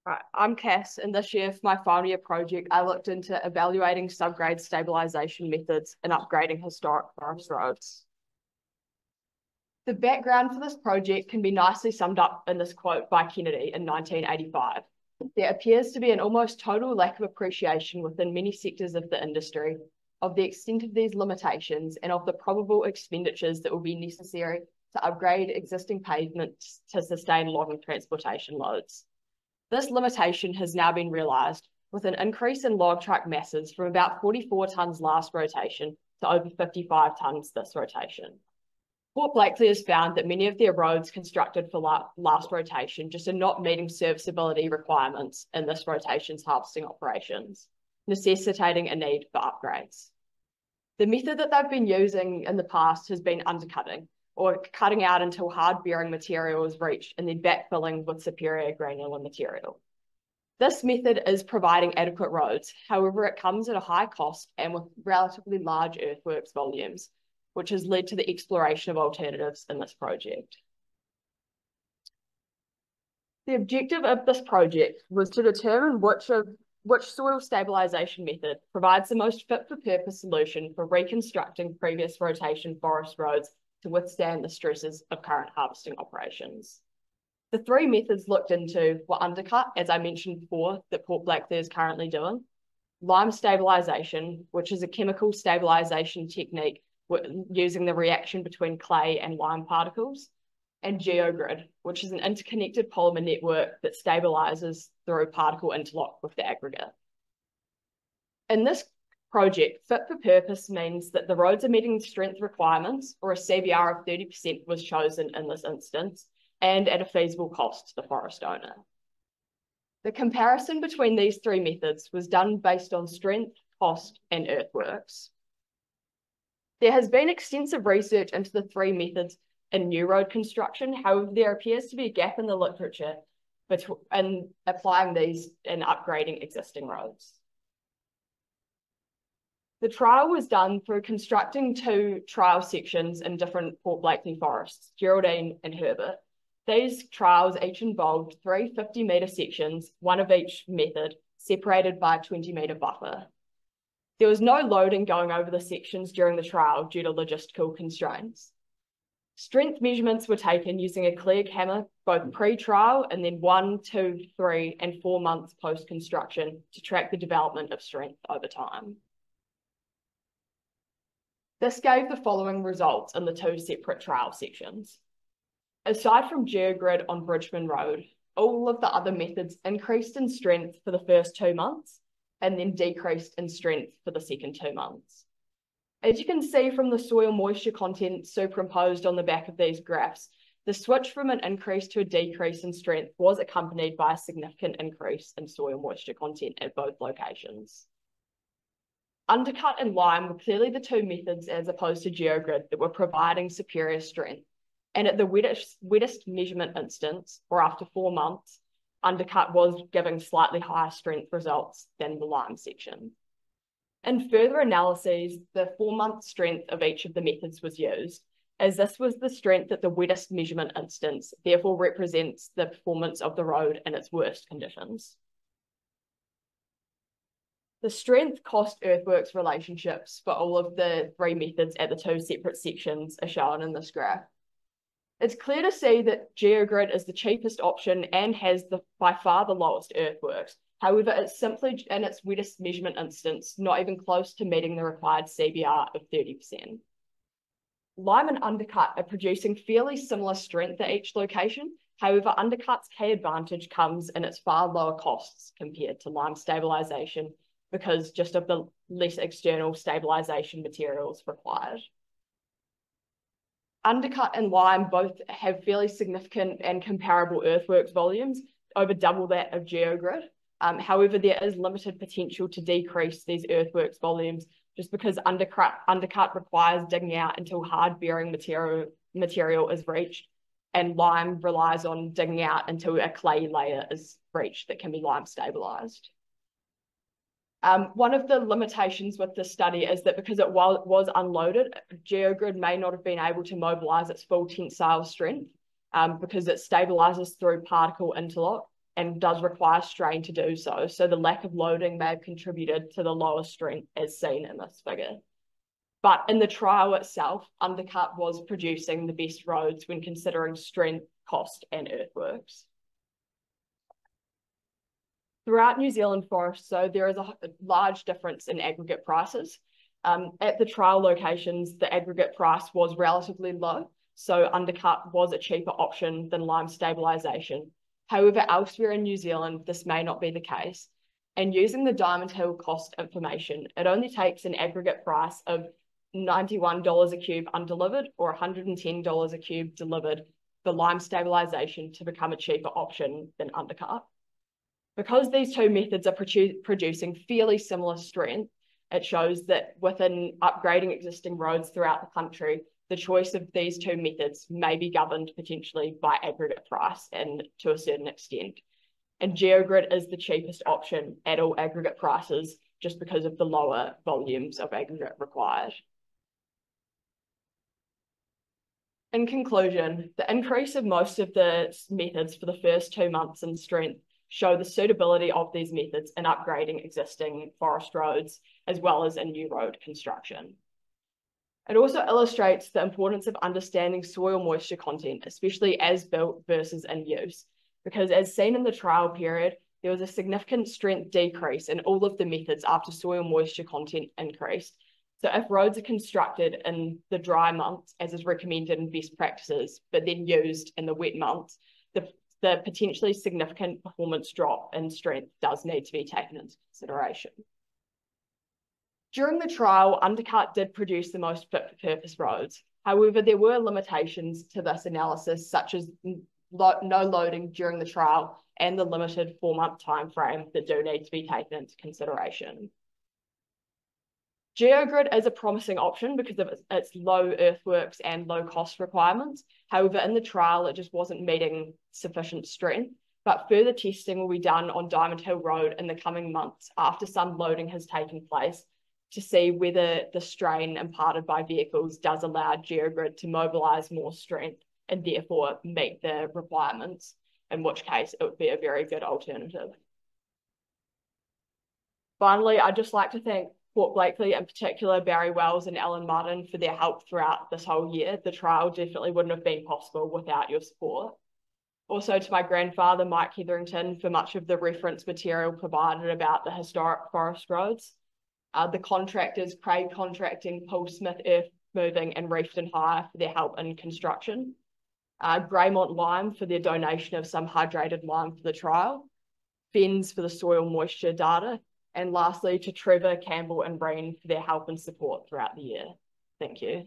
Right, I'm Cass, and this year for my final year project, I looked into evaluating subgrade stabilisation methods and upgrading historic forest roads. The background for this project can be nicely summed up in this quote by Kennedy in 1985. There appears to be an almost total lack of appreciation within many sectors of the industry of the extent of these limitations and of the probable expenditures that will be necessary to upgrade existing pavements to sustain logging transportation loads. This limitation has now been realised with an increase in log truck masses from about 44 tonnes last rotation to over 55 tonnes this rotation. Port Blakely has found that many of their roads constructed for last rotation just are not meeting serviceability requirements in this rotation's harvesting operations, necessitating a need for upgrades. The method that they've been using in the past has been undercutting, or cutting out until hard-bearing material is reached and then backfilling with superior granular material. This method is providing adequate roads, however, it comes at a high cost and with relatively large earthworks volumes, which has led to the exploration of alternatives in this project. The objective of this project was to determine which soil stabilisation method provides the most fit-for-purpose solution for reconstructing previous rotation forest roads to withstand the stresses of current harvesting operations. The three methods looked into were undercut, as I mentioned before, that Port Blakely is currently doing, lime stabilisation, which is a chemical stabilisation technique using the reaction between clay and lime particles, and geogrid, which is an interconnected polymer network that stabilises through particle interlock with the aggregate. In this project, fit for purpose means that the roads are meeting strength requirements, or a CBR of 30% was chosen in this instance, and at a feasible cost to the forest owner. The comparison between these three methods was done based on strength, cost, and earthworks. There has been extensive research into the three methods in new road construction. However, there appears to be a gap in the literature in applying these and upgrading existing roads. The trial was done through constructing two trial sections in different Port Blakely forests, Geraldine and Herbert. These trials each involved 3 50-metre sections, one of each method, separated by a 20-metre buffer. There was no loading going over the sections during the trial due to logistical constraints. Strength measurements were taken using a Clegg hammer, both pre-trial and then 1, 2, 3, and 4 months post-construction to track the development of strength over time. This gave the following results in the two separate trial sections. Aside from geogrid on Bridgeman Road, all of the other methods increased in strength for the first 2 months and then decreased in strength for the second 2 months. As you can see from the soil moisture content superimposed on the back of these graphs, the switch from an increase to a decrease in strength was accompanied by a significant increase in soil moisture content at both locations. Undercut and lime were clearly the two methods as opposed to geogrid that were providing superior strength. And at the wettest measurement instance, or after 4 months, undercut was giving slightly higher strength results than the lime section. In further analyses, the 4-month strength of each of the methods was used, as this was the strength at the wettest measurement instance, therefore represents the performance of the road in its worst conditions. The strength cost earthworks relationships for all of the three methods at the two separate sections are shown in this graph. It's clear to see that geogrid is the cheapest option and has by far the lowest earthworks. However, it's simply in its wettest measurement instance, not even close to meeting the required CBR of 30%. Lime and undercut are producing fairly similar strength at each location. However, undercut's key advantage comes in its far lower costs compared to lime stabilisation because just of the less external stabilisation materials required. Undercut and lime both have fairly significant and comparable earthworks volumes, over double that of geogrid. However, there is limited potential to decrease these earthworks volumes just because undercut requires digging out until hard-bearing material is reached, and lime relies on digging out until a clay layer is reached that can be lime stabilised. One of the limitations with this study is that because it was unloaded, geogrid may not have been able to mobilise its full tensile strength because it stabilises through particle interlock and does require strain to do so. So the lack of loading may have contributed to the lower strength as seen in this figure. But in the trial itself, Undercut was producing the best roads when considering strength, cost, and earthworks. Throughout New Zealand forests, so there is a large difference in aggregate prices. At the trial locations, the aggregate price was relatively low, so Undercut was a cheaper option than lime stabilisation. However, elsewhere in New Zealand, this may not be the case. And using the Diamond Hill cost information, it only takes an aggregate price of $91 a cube undelivered or $110 a cube delivered for lime stabilisation to become a cheaper option than Undercut. Because these two methods are producing fairly similar strength, it shows that within upgrading existing roads throughout the country, the choice of these two methods may be governed potentially by aggregate price and to a certain extent. And GeoGrid is the cheapest option at all aggregate prices just because of the lower volumes of aggregate required. In conclusion, the increase of most of the methods for the first 2 months in strength show the suitability of these methods in upgrading existing forest roads, as well as in new road construction. It also illustrates the importance of understanding soil moisture content, especially as built versus in use, because as seen in the trial period, there was a significant strength decrease in all of the methods after soil moisture content increased. So if roads are constructed in the dry months, as is recommended in best practices, but then used in the wet months, the potentially significant performance drop in strength does need to be taken into consideration. During the trial, Undercut did produce the most fit-for-purpose roads. However, there were limitations to this analysis, such as no loading during the trial and the limited 4-month time frame that do need to be taken into consideration. GeoGrid is a promising option because of its low earthworks and low cost requirements. However, in the trial, it just wasn't meeting sufficient strength, but further testing will be done on Diamond Hill Road in the coming months after some loading has taken place to see whether the strain imparted by vehicles does allow GeoGrid to mobilise more strength and therefore meet the requirements, in which case it would be a very good alternative. Finally, I'd just like to thank Port Blakely, in particular Barry Wells and Alan Martin, for their help throughout this whole year. The trial definitely wouldn't have been possible without your support. Also to my grandfather, Mike Hetherington, for much of the reference material provided about the historic forest roads. The contractors, Craig Contracting, Paul Smith Earth Moving, and Reefton Hire for their help in construction. Greymont Lime for their donation of some hydrated lime for the trial. Fens for the soil moisture data. And lastly, to Trevor, Campbell, and Breen for their help and support throughout the year. Thank you.